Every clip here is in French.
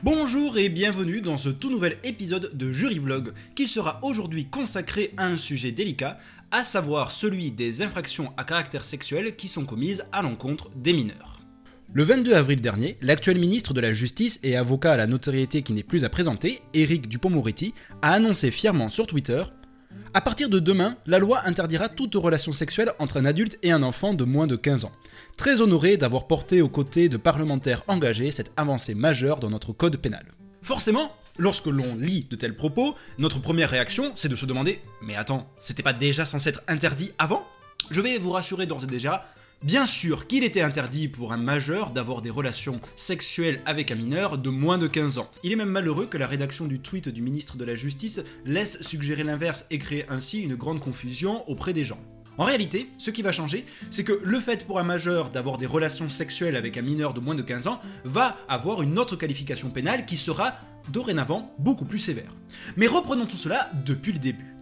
Bonjour et bienvenue dans ce tout nouvel épisode de Jury Vlog qui sera aujourd'hui consacré à un sujet délicat, à savoir celui des infractions à caractère sexuel qui sont commises à l'encontre des mineurs. Le 22 avril dernier, l'actuel ministre de la Justice et avocat à la notoriété qui n'est plus à présenter, Éric Dupond-Moretti, a annoncé fièrement sur Twitter: à partir de demain, la loi interdira toute relation sexuelle entre un adulte et un enfant de moins de 15 ans. Très honoré d'avoir porté aux côtés de parlementaires engagés cette avancée majeure dans notre code pénal. Forcément, lorsque l'on lit de tels propos, notre première réaction, c'est de se demander « Mais attends, c'était pas déjà censé être interdit avant ?» Je vais vous rassurer d'ores et déjà, bien sûr qu'il était interdit pour un majeur d'avoir des relations sexuelles avec un mineur de moins de 15 ans. Il est même malheureux que la rédaction du tweet du ministre de la Justice laisse suggérer l'inverse et crée ainsi une grande confusion auprès des gens. En réalité, ce qui va changer, c'est que le fait pour un majeur d'avoir des relations sexuelles avec un mineur de moins de 15 ans va avoir une autre qualification pénale qui sera dorénavant beaucoup plus sévère. Mais reprenons tout cela depuis le début.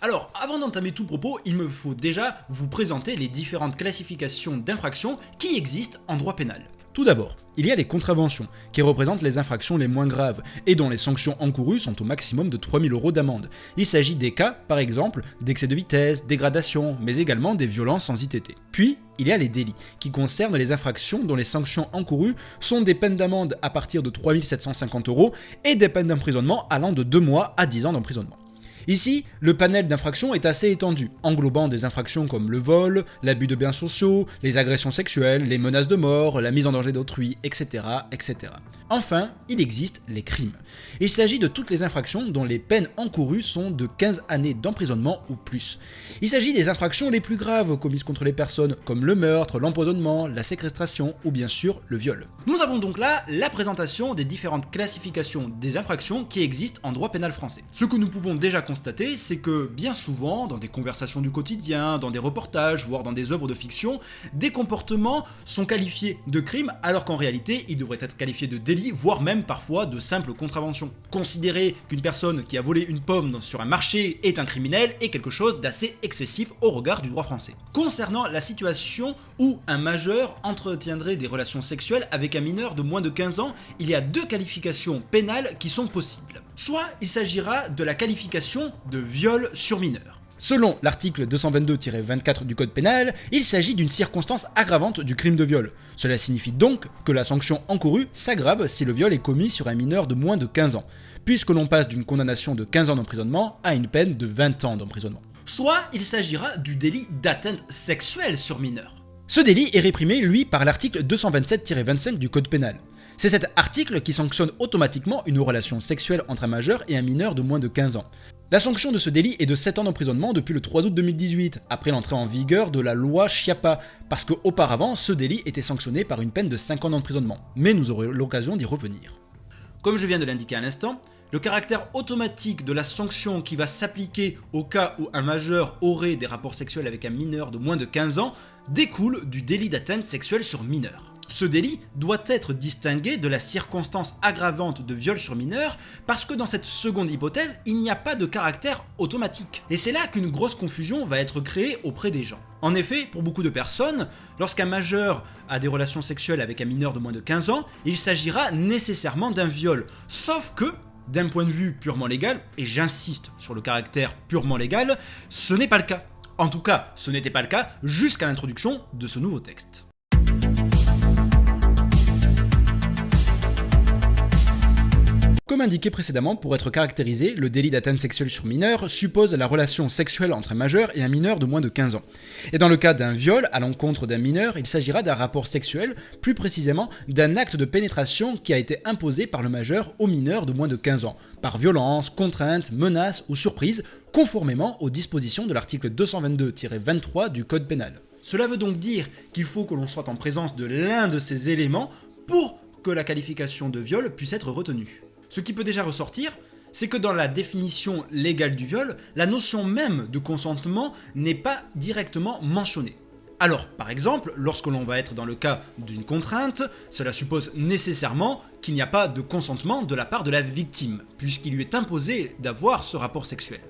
Alors, avant d'entamer tout propos, il me faut déjà vous présenter les différentes classifications d'infractions qui existent en droit pénal. Tout d'abord, il y a les contraventions, qui représentent les infractions les moins graves, et dont les sanctions encourues sont au maximum de 3 000 € d'amende. Il s'agit des cas, par exemple, d'excès de vitesse, dégradation, mais également des violences sans ITT. Puis, il y a les délits, qui concernent les infractions dont les sanctions encourues sont des peines d'amende à partir de 3 750 € et des peines d'emprisonnement allant de 2 mois à 10 ans d'emprisonnement. Ici, le panel d'infractions est assez étendu, englobant des infractions comme le vol, l'abus de biens sociaux, les agressions sexuelles, les menaces de mort, la mise en danger d'autrui, etc., etc. Enfin, il existe les crimes. Il s'agit de toutes les infractions dont les peines encourues sont de 15 années d'emprisonnement ou plus. Il s'agit des infractions les plus graves commises contre les personnes, comme le meurtre, l'empoisonnement, la séquestration ou bien sûr le viol. Nous avons donc là la présentation des différentes classifications des infractions qui existent en droit pénal français. Ce que nous pouvons déjà constater, c'est que bien souvent, dans des conversations du quotidien, dans des reportages, voire dans des œuvres de fiction, des comportements sont qualifiés de crimes alors qu'en réalité, ils devraient être qualifiés de délits, voire même parfois de simples contraventions. Considérer qu'une personne qui a volé une pomme sur un marché est un criminel est quelque chose d'assez excessif au regard du droit français. Concernant la situation où un majeur entretiendrait des relations sexuelles avec un mineur de moins de 15 ans, il y a deux qualifications pénales qui sont possibles. Soit il s'agira de la qualification de viol sur mineur. Selon l'article 222-24 du code pénal, il s'agit d'une circonstance aggravante du crime de viol. Cela signifie donc que la sanction encourue s'aggrave si le viol est commis sur un mineur de moins de 15 ans, puisque l'on passe d'une condamnation de 15 ans d'emprisonnement à une peine de 20 ans d'emprisonnement. Soit il s'agira du délit d'atteinte sexuelle sur mineur. Ce délit est réprimé, lui, par l'article 227-25 du code pénal. C'est cet article qui sanctionne automatiquement une relation sexuelle entre un majeur et un mineur de moins de 15 ans. La sanction de ce délit est de 7 ans d'emprisonnement depuis le 3 août 2018, après l'entrée en vigueur de la loi Schiappa, parce qu'auparavant, ce délit était sanctionné par une peine de 5 ans d'emprisonnement. Mais nous aurons l'occasion d'y revenir. Comme je viens de l'indiquer à l'instant, le caractère automatique de la sanction qui va s'appliquer au cas où un majeur aurait des rapports sexuels avec un mineur de moins de 15 ans découle du délit d'atteinte sexuelle sur mineur. Ce délit doit être distingué de la circonstance aggravante de viol sur mineur parce que dans cette seconde hypothèse, il n'y a pas de caractère automatique. Et c'est là qu'une grosse confusion va être créée auprès des gens. En effet, pour beaucoup de personnes, lorsqu'un majeur a des relations sexuelles avec un mineur de moins de 15 ans, il s'agira nécessairement d'un viol. Sauf que, d'un point de vue purement légal, et j'insiste sur le caractère purement légal, ce n'est pas le cas. En tout cas, ce n'était pas le cas jusqu'à l'introduction de ce nouveau texte. Comme indiqué précédemment, pour être caractérisé, le délit d'atteinte sexuelle sur mineur suppose la relation sexuelle entre un majeur et un mineur de moins de 15 ans. Et dans le cas d'un viol à l'encontre d'un mineur, il s'agira d'un rapport sexuel, plus précisément d'un acte de pénétration qui a été imposé par le majeur au mineur de moins de 15 ans, par violence, contrainte, menace ou surprise, conformément aux dispositions de l'article 222-23 du code pénal. Cela veut donc dire qu'il faut que l'on soit en présence de l'un de ces éléments pour que la qualification de viol puisse être retenue. Ce qui peut déjà ressortir, c'est que dans la définition légale du viol, la notion même de consentement n'est pas directement mentionnée. Alors, par exemple, lorsque l'on va être dans le cas d'une contrainte, cela suppose nécessairement qu'il n'y a pas de consentement de la part de la victime, puisqu'il lui est imposé d'avoir ce rapport sexuel.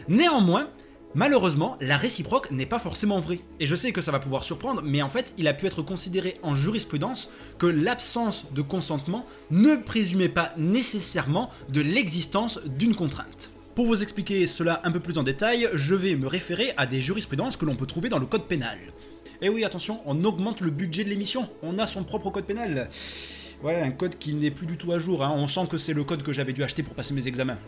Néanmoins, Malheureusement, la réciproque n'est pas forcément vraie. Et je sais que ça va pouvoir surprendre, mais en fait, il a pu être considéré en jurisprudence que l'absence de consentement ne présumait pas nécessairement de l'existence d'une contrainte. Pour vous expliquer cela un peu plus en détail, je vais me référer à des jurisprudences que l'on peut trouver dans le code pénal. Et oui, attention, on augmente le budget de l'émission, on a son propre code pénal. Ouais, un code qui n'est plus du tout à jour, hein. On sent que c'est le code que j'avais dû acheter pour passer mes examens.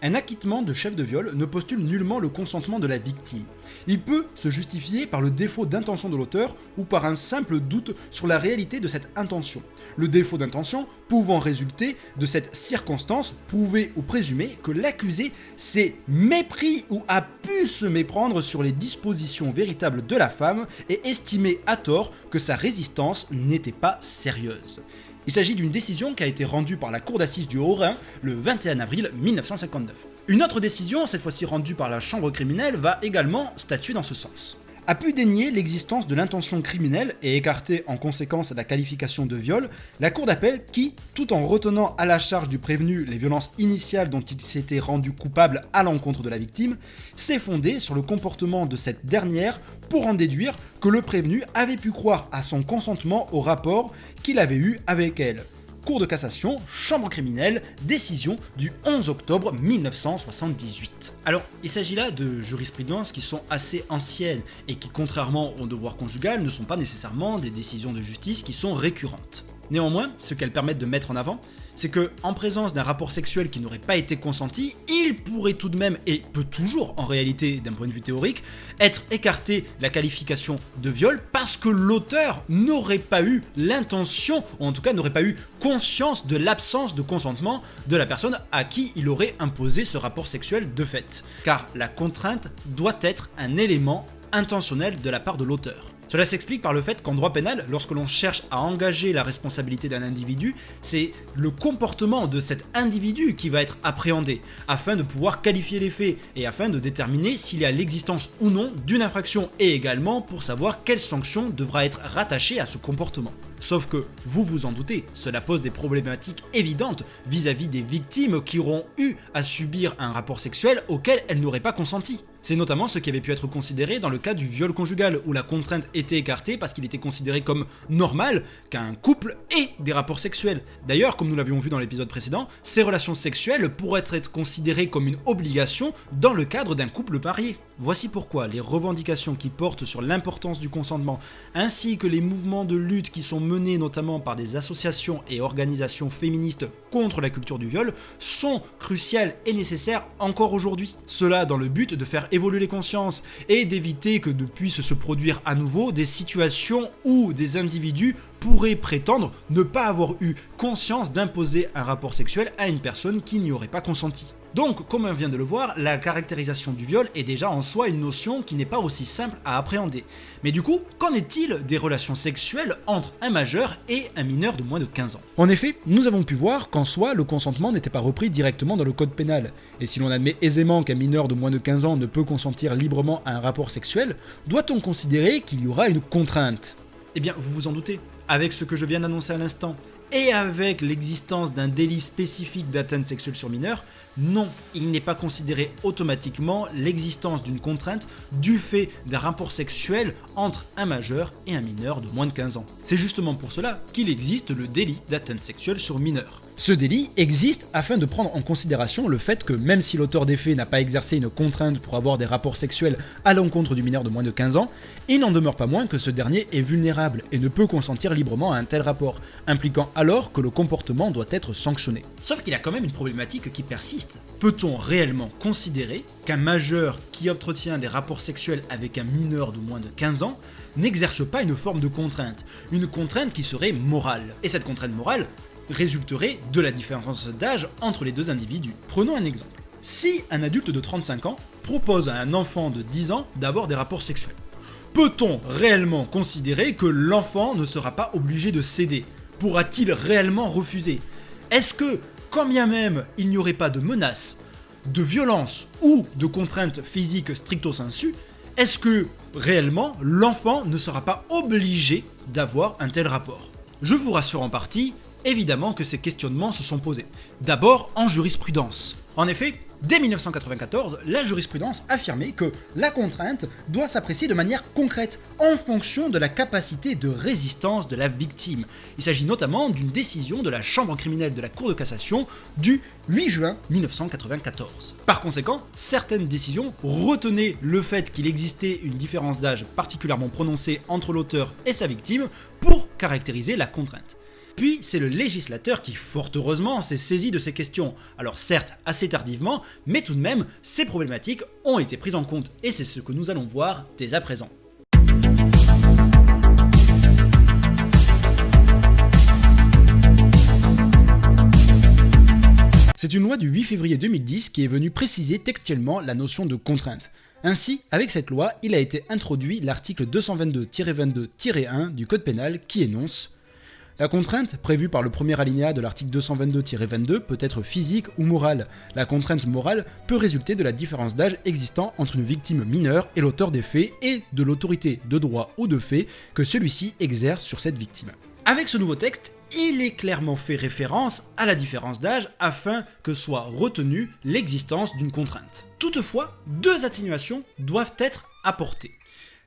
Un acquittement de chef de viol ne postule nullement le consentement de la victime. Il peut se justifier par le défaut d'intention de l'auteur ou par un simple doute sur la réalité de cette intention. Le défaut d'intention pouvant résulter de cette circonstance prouvée ou présumée que l'accusé s'est mépris ou a pu se méprendre sur les dispositions véritables de la femme et estimé à tort que sa résistance n'était pas sérieuse. Il s'agit d'une décision qui a été rendue par la Cour d'assises du Haut-Rhin le 21 avril 1959. Une autre décision, cette fois-ci rendue par la Chambre criminelle, va également statuer dans ce sens. A pu dénier l'existence de l'intention criminelle et écarter en conséquence la qualification de viol, la Cour d'appel qui, tout en retenant à la charge du prévenu les violences initiales dont il s'était rendu coupable à l'encontre de la victime, s'est fondée sur le comportement de cette dernière pour en déduire que le prévenu avait pu croire à son consentement au rapport qu'il avait eu avec elle. Cour de cassation, chambre criminelle, décision du 11 octobre 1978. Alors, il s'agit là de jurisprudences qui sont assez anciennes et qui, contrairement au devoir conjugal, ne sont pas nécessairement des décisions de justice qui sont récurrentes. Néanmoins, ce qu'elles permettent de mettre en avant, c'est que, en présence d'un rapport sexuel qui n'aurait pas été consenti, il pourrait tout de même, et peut toujours en réalité d'un point de vue théorique, être écarté la qualification de viol parce que l'auteur n'aurait pas eu l'intention, ou en tout cas n'aurait pas eu conscience de l'absence de consentement de la personne à qui il aurait imposé ce rapport sexuel de fait. Car la contrainte doit être un élément intentionnel de la part de l'auteur. Cela s'explique par le fait qu'en droit pénal, lorsque l'on cherche à engager la responsabilité d'un individu, c'est le comportement de cet individu qui va être appréhendé, afin de pouvoir qualifier les faits et afin de déterminer s'il y a l'existence ou non d'une infraction et également pour savoir quelle sanction devra être rattachée à ce comportement. Sauf que, vous vous en doutez, cela pose des problématiques évidentes vis-à-vis des victimes qui auront eu à subir un rapport sexuel auquel elles n'auraient pas consenti. C'est notamment ce qui avait pu être considéré dans le cas du viol conjugal, où la contrainte était écartée parce qu'il était considéré comme normal qu'un couple ait des rapports sexuels. D'ailleurs, comme nous l'avions vu dans l'épisode précédent, ces relations sexuelles pourraient être considérées comme une obligation dans le cadre d'un couple marié. Voici pourquoi les revendications qui portent sur l'importance du consentement, ainsi que les mouvements de lutte qui sont menés notamment par des associations et organisations féministes contre la culture du viol, sont cruciales et nécessaires encore aujourd'hui. Cela dans le but de faire évoluer les consciences et d'éviter que puissent se produire à nouveau des situations où des individus pourraient prétendre ne pas avoir eu conscience d'imposer un rapport sexuel à une personne qui n'y aurait pas consenti. Donc, comme on vient de le voir, la caractérisation du viol est déjà en soi une notion qui n'est pas aussi simple à appréhender. Mais du coup, qu'en est-il des relations sexuelles entre un majeur et un mineur de moins de 15 ans ? En effet, nous avons pu voir qu'en soi, le consentement n'était pas repris directement dans le code pénal. Et si l'on admet aisément qu'un mineur de moins de 15 ans ne peut consentir librement à un rapport sexuel, doit-on considérer qu'il y aura une contrainte ? Eh bien, vous vous en doutez, avec ce que je viens d'annoncer à l'instant, et avec l'existence d'un délit spécifique d'atteinte sexuelle sur mineur, non, il n'est pas considéré automatiquement l'existence d'une contrainte du fait d'un rapport sexuel entre un majeur et un mineur de moins de 15 ans. C'est justement pour cela qu'il existe le délit d'atteinte sexuelle sur mineur. Ce délit existe afin de prendre en considération le fait que même si l'auteur des faits n'a pas exercé une contrainte pour avoir des rapports sexuels à l'encontre du mineur de moins de 15 ans, il n'en demeure pas moins que ce dernier est vulnérable et ne peut consentir librement à un tel rapport, impliquant alors que le comportement doit être sanctionné. Sauf qu'il y a quand même une problématique qui persiste. Peut-on réellement considérer qu'un majeur qui entretient des rapports sexuels avec un mineur de moins de 15 ans n'exerce pas une forme de contrainte, une contrainte qui serait morale? Et cette contrainte morale résulterait de la différence d'âge entre les deux individus. Prenons un exemple. Si un adulte de 35 ans propose à un enfant de 10 ans d'avoir des rapports sexuels, peut-on réellement considérer que l'enfant ne sera pas obligé de céder? Pourra-t-il réellement refuser? Est-ce que, quand bien même il n'y aurait pas de menace, de violence ou de contraintes physiques stricto sensu, est-ce que réellement l'enfant ne sera pas obligé d'avoir un tel rapport? Je vous rassure en partie, évidemment que ces questionnements se sont posés. D'abord en jurisprudence. En effet, Dès 1994, la jurisprudence affirmait que la contrainte doit s'apprécier de manière concrète, en fonction de la capacité de résistance de la victime. Il s'agit notamment d'une décision de la Chambre criminelle de la Cour de cassation du 8 juin 1994. Par conséquent, certaines décisions retenaient le fait qu'il existait une différence d'âge particulièrement prononcée entre l'auteur et sa victime pour caractériser la contrainte. Puis, c'est le législateur qui, fort heureusement, s'est saisi de ces questions. Alors certes, assez tardivement, mais tout de même, ces problématiques ont été prises en compte, et c'est ce que nous allons voir dès à présent. C'est une loi du 8 février 2010 qui est venue préciser textuellement la notion de contrainte. Ainsi, avec cette loi, il a été introduit l'article 222-22-1 du Code pénal qui énonce: la contrainte, prévue par le premier alinéa de l'article 222-22, peut être physique ou morale. La contrainte morale peut résulter de la différence d'âge existant entre une victime mineure et l'auteur des faits et de l'autorité de droit ou de fait que celui-ci exerce sur cette victime. Avec ce nouveau texte, il est clairement fait référence à la différence d'âge afin que soit retenue l'existence d'une contrainte. Toutefois, deux atténuations doivent être apportées.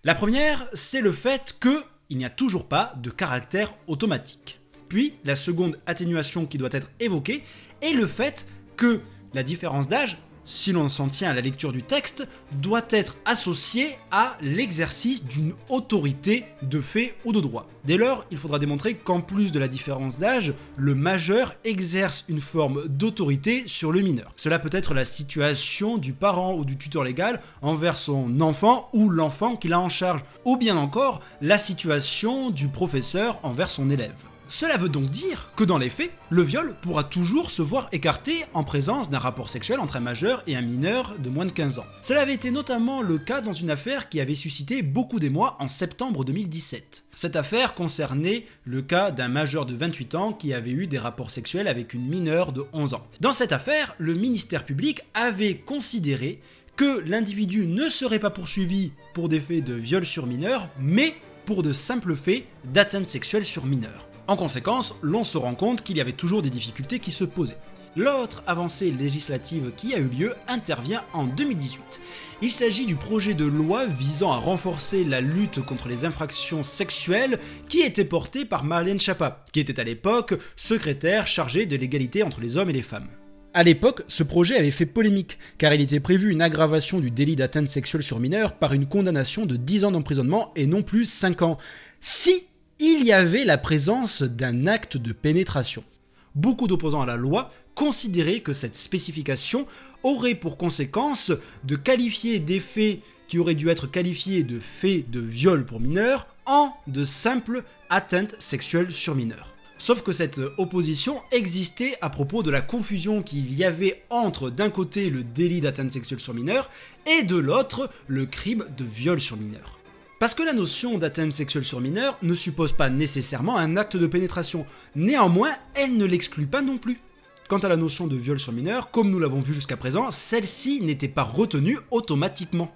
La première, c'est le fait qu'il n'y a toujours pas de caractère automatique. Puis, la seconde atténuation qui doit être évoquée est le fait que la différence d'âge, si l'on s'en tient à la lecture du texte, doit être associée à l'exercice d'une autorité de fait ou de droit. Dès lors, il faudra démontrer qu'en plus de la différence d'âge, le majeur exerce une forme d'autorité sur le mineur. Cela peut être la situation du parent ou du tuteur légal envers son enfant ou l'enfant qu'il a en charge, ou bien encore la situation du professeur envers son élève. Cela veut donc dire que dans les faits, le viol pourra toujours se voir écarté en présence d'un rapport sexuel entre un majeur et un mineur de moins de 15 ans. Cela avait été notamment le cas dans une affaire qui avait suscité beaucoup d'émoi en septembre 2017. Cette affaire concernait le cas d'un majeur de 28 ans qui avait eu des rapports sexuels avec une mineure de 11 ans. Dans cette affaire, le ministère public avait considéré que l'individu ne serait pas poursuivi pour des faits de viol sur mineur, mais pour de simples faits d'atteinte sexuelle sur mineur. En conséquence, l'on se rend compte qu'il y avait toujours des difficultés qui se posaient. L'autre avancée législative qui a eu lieu intervient en 2018. Il s'agit du projet de loi visant à renforcer la lutte contre les infractions sexuelles qui était porté par Marlène Schiappa, qui était à l'époque secrétaire chargée de l'égalité entre les hommes et les femmes. À l'époque, ce projet avait fait polémique, car il était prévu une aggravation du délit d'atteinte sexuelle sur mineur par une condamnation de 10 ans d'emprisonnement et non plus 5 ans. Si il y avait la présence d'un acte de pénétration. Beaucoup d'opposants à la loi considéraient que cette spécification aurait pour conséquence de qualifier des faits qui auraient dû être qualifiés de faits de viol pour mineurs en de simples atteintes sexuelles sur mineurs. Sauf que cette opposition existait à propos de la confusion qu'il y avait entre d'un côté le délit d'atteinte sexuelle sur mineur et de l'autre le crime de viol sur mineur. Parce que la notion d'atteinte sexuelle sur mineur ne suppose pas nécessairement un acte de pénétration, néanmoins elle ne l'exclut pas non plus. Quant à la notion de viol sur mineur, comme nous l'avons vu jusqu'à présent, celle-ci n'était pas retenue automatiquement.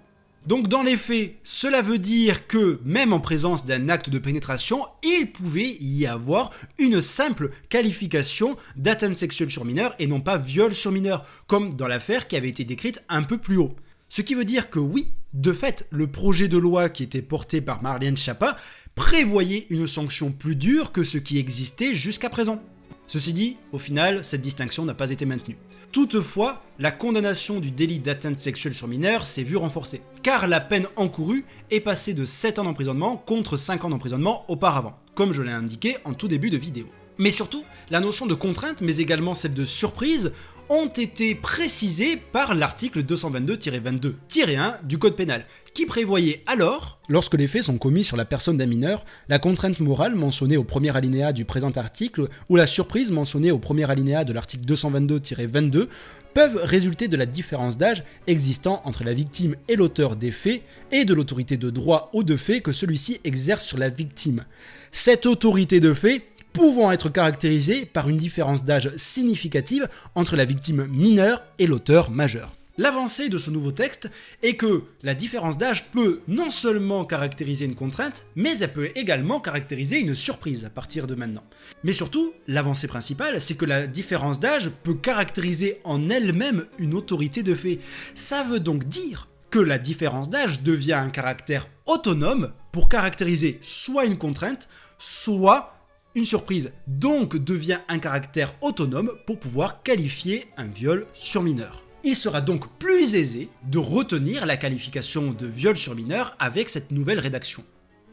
Donc dans les faits, cela veut dire que même en présence d'un acte de pénétration, il pouvait y avoir une simple qualification d'atteinte sexuelle sur mineur et non pas viol sur mineur, comme dans l'affaire qui avait été décrite un peu plus haut. Ce qui veut dire que oui, de fait, le projet de loi qui était porté par Marlène Schiappa prévoyait une sanction plus dure que ce qui existait jusqu'à présent. Ceci dit, au final, cette distinction n'a pas été maintenue. Toutefois, la condamnation du délit d'atteinte sexuelle sur mineur s'est vue renforcée, car la peine encourue est passée de 7 ans d'emprisonnement contre 5 ans d'emprisonnement auparavant, comme je l'ai indiqué en tout début de vidéo. Mais surtout, la notion de contrainte, mais également celle de surprise, ont été précisés par l'article 222-22-1 du Code pénal, qui prévoyait alors, lorsque les faits sont commis sur la personne d'un mineur, la contrainte morale mentionnée au premier alinéa du présent article ou la surprise mentionnée au premier alinéa de l'article 222-22 peuvent résulter de la différence d'âge existant entre la victime et l'auteur des faits et de l'autorité de droit ou de fait que celui-ci exerce sur la victime. Cette autorité de fait pouvant être caractérisée par une différence d'âge significative entre la victime mineure et l'auteur majeur. L'avancée de ce nouveau texte est que la différence d'âge peut non seulement caractériser une contrainte, mais elle peut également caractériser une surprise à partir de maintenant. Mais surtout, l'avancée principale, c'est que la différence d'âge peut caractériser en elle-même une autorité de fait. Ça veut donc dire que la différence d'âge devient un caractère autonome pour caractériser soit une contrainte, soit une surprise. Donc devient un caractère autonome pour pouvoir qualifier un viol sur mineur. Il sera donc plus aisé de retenir la qualification de viol sur mineur avec cette nouvelle rédaction.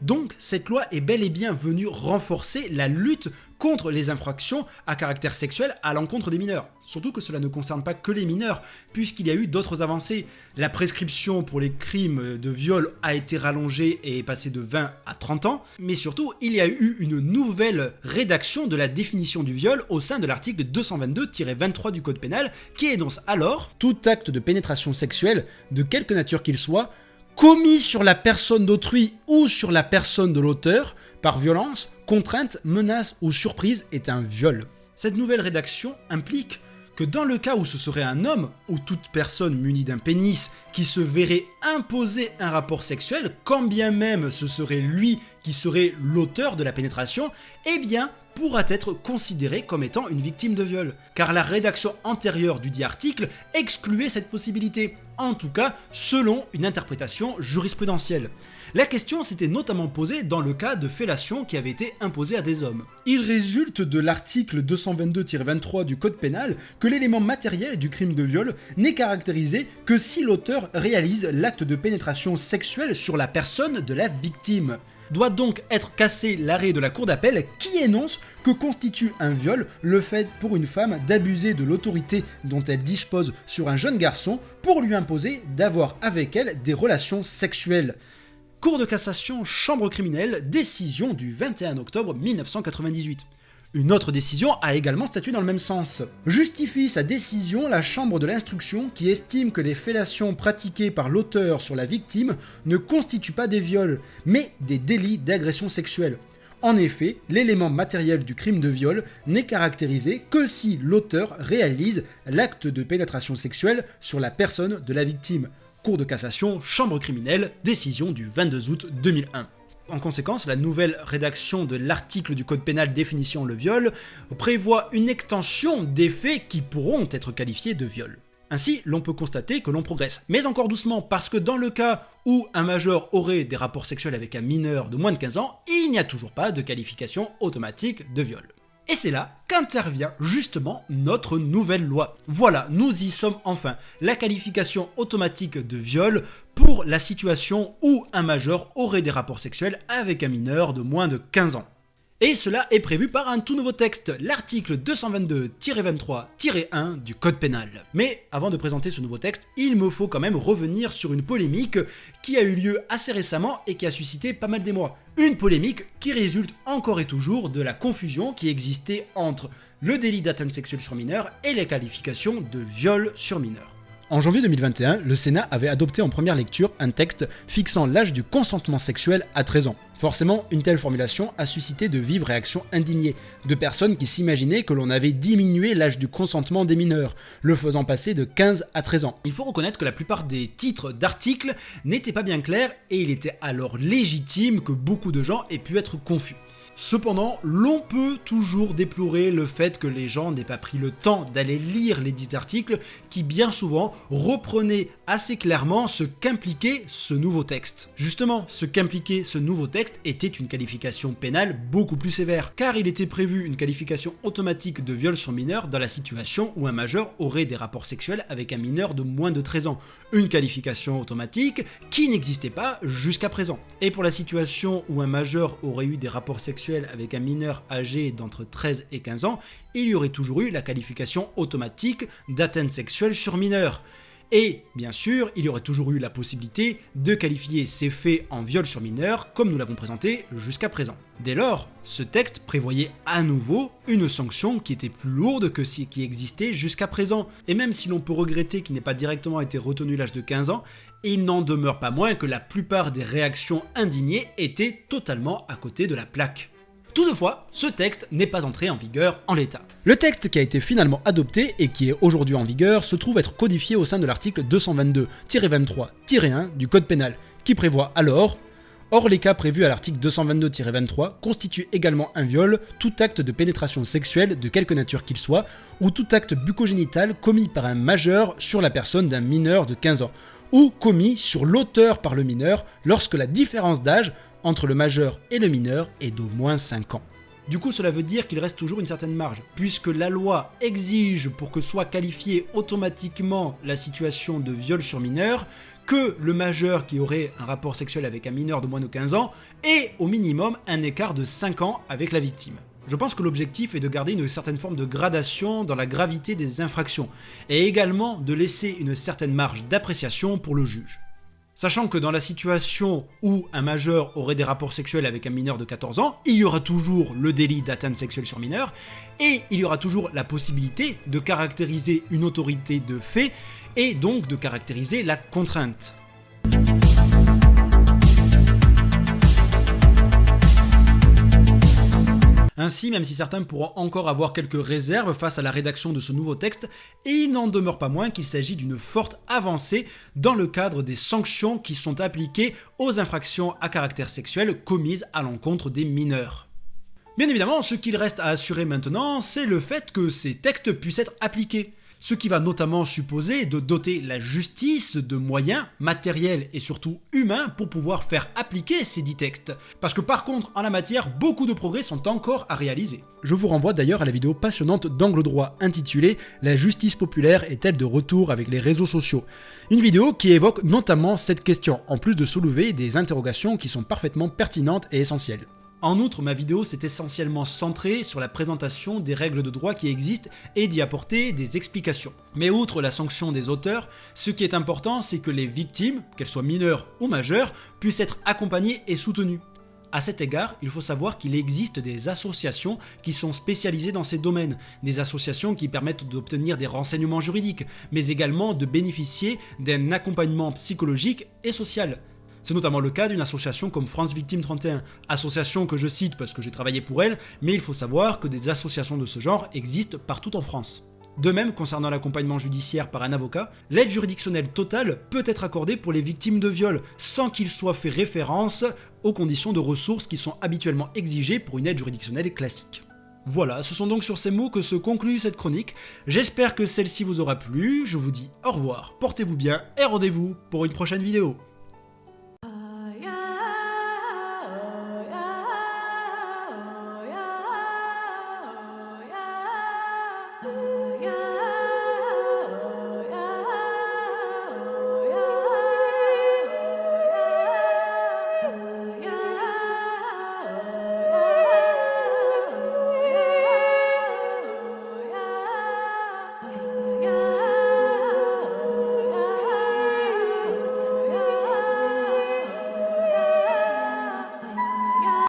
Donc, cette loi est bel et bien venue renforcer la lutte contre les infractions à caractère sexuel à l'encontre des mineurs. Surtout que cela ne concerne pas que les mineurs, puisqu'il y a eu d'autres avancées. La prescription pour les crimes de viol a été rallongée et est passée de 20 à 30 ans, mais surtout, il y a eu une nouvelle rédaction de la définition du viol au sein de l'article 222-23 du Code pénal, qui énonce alors « Tout acte de pénétration sexuelle, de quelque nature qu'il soit, commis sur la personne d'autrui ou sur la personne de l'auteur, par violence, contrainte, menace ou surprise est un viol. » Cette nouvelle rédaction implique que dans le cas où ce serait un homme ou toute personne munie d'un pénis qui se verrait imposer un rapport sexuel, quand bien même ce serait lui qui serait l'auteur de la pénétration, eh bien pourra être considéré comme étant une victime de viol, car la rédaction antérieure du dit article excluait cette possibilité, en tout cas selon une interprétation jurisprudentielle. La question s'était notamment posée dans le cas de fellation qui avait été imposée à des hommes. Il résulte de l'article 222-23 du Code pénal que l'élément matériel du crime de viol n'est caractérisé que si l'auteur réalise l'acte de pénétration sexuelle sur la personne de la victime. Doit donc être cassé l'arrêt de la cour d'appel qui énonce que constitue un viol le fait pour une femme d'abuser de l'autorité dont elle dispose sur un jeune garçon pour lui imposer d'avoir avec elle des relations sexuelles. Cour de cassation, chambre criminelle, décision du 21 octobre 1998. Une autre décision a également statué dans le même sens. Justifie sa décision la chambre de l'instruction qui estime que les fellations pratiquées par l'auteur sur la victime ne constituent pas des viols, mais des délits d'agression sexuelle. En effet, l'élément matériel du crime de viol n'est caractérisé que si l'auteur réalise l'acte de pénétration sexuelle sur la personne de la victime. Cour de cassation, chambre criminelle, décision du 22 août 2001. En conséquence, la nouvelle rédaction de l'article du Code pénal définissant le viol prévoit une extension des faits qui pourront être qualifiés de viol. Ainsi, l'on peut constater que l'on progresse, mais encore doucement, parce que dans le cas où un majeur aurait des rapports sexuels avec un mineur de moins de 15 ans, il n'y a toujours pas de qualification automatique de viol. Et c'est là qu'intervient justement notre nouvelle loi. Voilà, nous y sommes enfin. La qualification automatique de viol pour la situation où un majeur aurait des rapports sexuels avec un mineur de moins de 15 ans. Et cela est prévu par un tout nouveau texte, l'article 222-23-1 du Code pénal. Mais avant de présenter ce nouveau texte, il me faut quand même revenir sur une polémique qui a eu lieu assez récemment et qui a suscité pas mal d'émoi. Une polémique qui résulte encore et toujours de la confusion qui existait entre le délit d'atteinte sexuelle sur mineur et les qualifications de viol sur mineur. En janvier 2021, le Sénat avait adopté en première lecture un texte fixant l'âge du consentement sexuel à 13 ans. Forcément, une telle formulation a suscité de vives réactions indignées, de personnes qui s'imaginaient que l'on avait diminué l'âge du consentement des mineurs, le faisant passer de 15 à 13 ans. Il faut reconnaître que la plupart des titres d'articles n'étaient pas bien clairs et il était alors légitime que beaucoup de gens aient pu être confus. Cependant, l'on peut toujours déplorer le fait que les gens n'aient pas pris le temps d'aller lire les dits articles qui bien souvent reprenaient assez clairement ce qu'impliquait ce nouveau texte. Justement, ce qu'impliquait ce nouveau texte était une qualification pénale beaucoup plus sévère, car il était prévu une qualification automatique de viol sur mineur dans la situation où un majeur aurait des rapports sexuels avec un mineur de moins de 13 ans. Une qualification automatique qui n'existait pas jusqu'à présent. Et pour la situation où un majeur aurait eu des rapports sexuels avec un mineur âgé d'entre 13 et 15 ans, il y aurait toujours eu la qualification automatique d'atteinte sexuelle sur mineur. Et bien sûr, il y aurait toujours eu la possibilité de qualifier ces faits en viol sur mineur comme nous l'avons présenté jusqu'à présent. Dès lors, ce texte prévoyait à nouveau une sanction qui était plus lourde que ce qui existait jusqu'à présent. Et même si l'on peut regretter qu'il n'ait pas directement été retenu l'âge de 15 ans, il n'en demeure pas moins que la plupart des réactions indignées étaient totalement à côté de la plaque. Toutefois, ce texte n'est pas entré en vigueur en l'état. Le texte qui a été finalement adopté et qui est aujourd'hui en vigueur se trouve être codifié au sein de l'article 222-23-1 du Code pénal, qui prévoit alors: or, les cas prévus à l'article 222-23 constituent également un viol, tout acte de pénétration sexuelle de quelque nature qu'il soit, ou tout acte bucogénital commis par un majeur sur la personne d'un mineur de 15 ans, ou commis sur l'auteur par le mineur lorsque la différence d'âge entre le majeur et le mineur est d'au moins 5 ans. Du coup, cela veut dire qu'il reste toujours une certaine marge, puisque la loi exige pour que soit qualifiée automatiquement la situation de viol sur mineur, que le majeur qui aurait un rapport sexuel avec un mineur de moins de 15 ans ait au minimum un écart de 5 ans avec la victime. Je pense que l'objectif est de garder une certaine forme de gradation dans la gravité des infractions, et également de laisser une certaine marge d'appréciation pour le juge. Sachant que dans la situation où un majeur aurait des rapports sexuels avec un mineur de 14 ans, il y aura toujours le délit d'atteinte sexuelle sur mineur, et il y aura toujours la possibilité de caractériser une autorité de fait, et donc de caractériser la contrainte. Ainsi, même si certains pourront encore avoir quelques réserves face à la rédaction de ce nouveau texte, il n'en demeure pas moins qu'il s'agit d'une forte avancée dans le cadre des sanctions qui sont appliquées aux infractions à caractère sexuel commises à l'encontre des mineurs. Bien évidemment, ce qu'il reste à assurer maintenant, c'est le fait que ces textes puissent être appliqués. Ce qui va notamment supposer de doter la justice de moyens matériels et surtout humains pour pouvoir faire appliquer ces dits textes. Parce que par contre, en la matière, beaucoup de progrès sont encore à réaliser. Je vous renvoie d'ailleurs à la vidéo passionnante d'Angle Droit intitulée « La justice populaire est-elle de retour avec les réseaux sociaux ?» Une vidéo qui évoque notamment cette question, en plus de soulever des interrogations qui sont parfaitement pertinentes et essentielles. En outre, ma vidéo s'est essentiellement centrée sur la présentation des règles de droit qui existent et d'y apporter des explications. Mais outre la sanction des auteurs, ce qui est important, c'est que les victimes, qu'elles soient mineures ou majeures, puissent être accompagnées et soutenues. À cet égard, il faut savoir qu'il existe des associations qui sont spécialisées dans ces domaines, des associations qui permettent d'obtenir des renseignements juridiques, mais également de bénéficier d'un accompagnement psychologique et social. C'est notamment le cas d'une association comme France Victime 31, association que je cite parce que j'ai travaillé pour elle, mais il faut savoir que des associations de ce genre existent partout en France. De même, concernant l'accompagnement judiciaire par un avocat, l'aide juridictionnelle totale peut être accordée pour les victimes de viol, sans qu'il soit fait référence aux conditions de ressources qui sont habituellement exigées pour une aide juridictionnelle classique. Voilà, ce sont donc sur ces mots que se conclut cette chronique. J'espère que celle-ci vous aura plu, je vous dis au revoir, portez-vous bien et rendez-vous pour une prochaine vidéo.